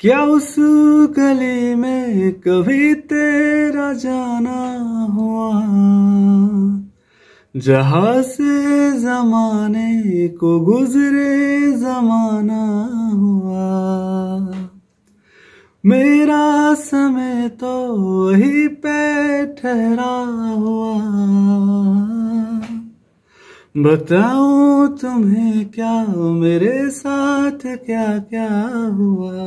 क्या उस गली में कभी तेरा जाना हुआ, जहां से जमाने को गुजरे जमाना हुआ। मेरा समय तो वही पे ठहरा हुआ, बताऊं तुम्हें क्या मेरे साथ क्या क्या हुआ।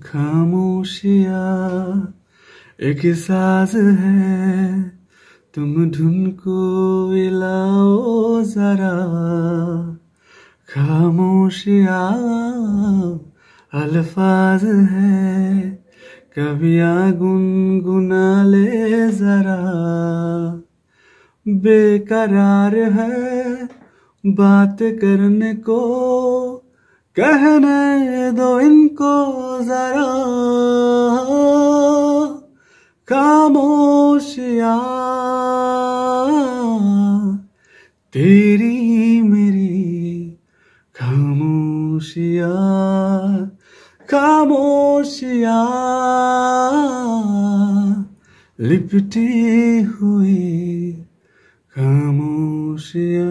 खामोशिया एक साज है, तुम धुन को मिलाओ जरा। खामोशिया अल्फाज है, कवियाँ गुनगुना ले जरा। बेकरार है बात करने को, कहने दो इनको जरा। खामोशिया तेरी मेरी खामोशिया, खामोशिया लिपटी हुई खामोशिया।